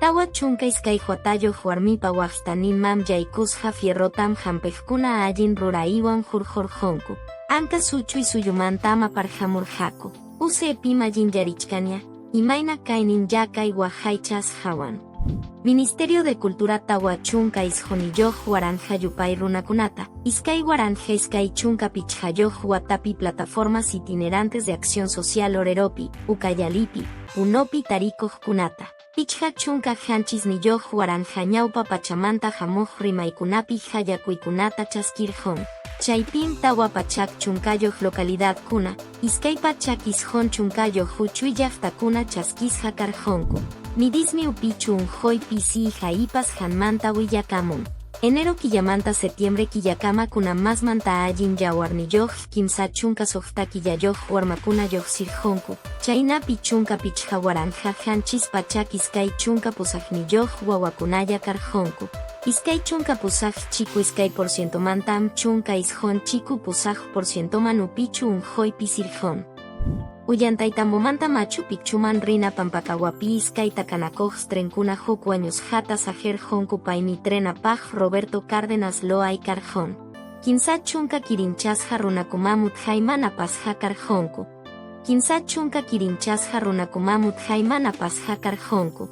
Tawa chunka iskay huatayo warmipa waqtaninman yaykusqa fierrotam hampejkuna allin ruraiwan hurjorjonku. Anka suchuy suyumantama parhamurjaku. Use epima jinjarichkania, imaina kainin yakay wahaychas hawan. Ministerio de Cultura tawa chunka isjonilloq waranja yupay runakunata, iskay waranja iskay chunka pichhayoq watapi plataformas itinerantes de acción social oreropi, ukayalipi, unopi tarikoq kunata. Pichha chunka hanchis nilloq waranja ñawpa pachamanta hamuq rimaykunapi hayakuykunata chaskirjon. Chaypin tawa pachak chunkayoq localidad kuna, iskay pachak isjon chunkayoq huchuy llaqtakuna chaskisqa karjonku. Midismi upichu unjoy pisi jaipas hanmanta willakamun. Enero killamanta septiembre killakama kuna masmanta allin yawarnilloq kimsa chunka soqta killayoq warmakunayoq sirjonku. Chaynapi chunka pichha waranja hanchis pachak iskay chunka pusaqnilloq wawakunaya karjonku. Iskay chunka pusaq chiku iskay porcientomantam chunka isjon chiku pusaq porcientoman upichu unjoy pisirjon. Ullantaytamomanta Machu Picchuman rina pampakawapi iskay takanakoq trenkuna huk wañus jata sajerjonku paymi trenapaj Roberto Cárdenas loay karjon. Kimsa chunka kirinchasqa runakumamut haymana pasqa karjonku. Kimsa chunka kirinchasqa runakumamut haymana pasqa karjonku.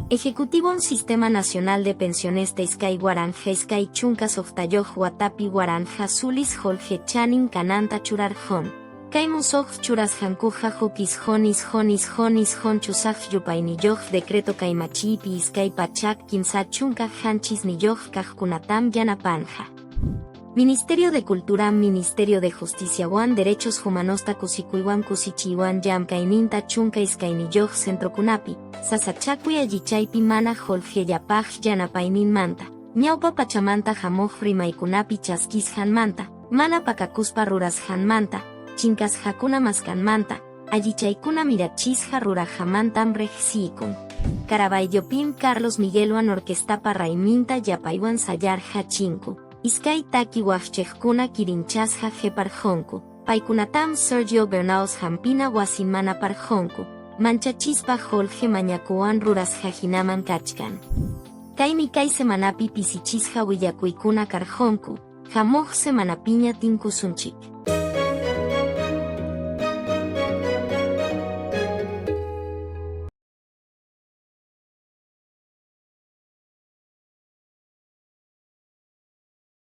Ejecutivo un Sistema Nacional de Pensiones de iskay waranja iskay chunka soqtayoq watapi waranja sulis Jorge Chanin kananta churarjon. Kaymusoq churasjankuja huk isjon chusaq yupaynilloq decreto kaymachipi iskay pachak kimsa chunka hanchis nilloq kaqkunatam yanapanja. Ministerio de Cultura Ministerio de Justicia wan Derechos Humanosta kusikuywan kusichiwan llamkayninta chunka iskaynilloq centrokunapi, sasachakuy allichaypi mana holqellapaj yanapayninmanta, ñawpa pachamanta hamuq rimaykunapi chaskisqanmanta, mana pakakuspa rurasqanmanta, chinkasqakuna maskanmanta, allichaykuna mirachisqa rurajamantam reqsiyku. Carabaylopim Carlos Miguelwan orquestapa rayminta yapaywan sayarqa chinku. Iskay taki waqchejkuna kirinchasqa qhiparjonku. Paykunatam Sergio Bernaus hampina wasinmana parjonku. Manchachispa Jorge mañakuwan rurasqa hinaman kachkan. Kaymi kay semanapi pisichisqa willakuykuna karjonku. Hamuq semanapiña tinkusunchik.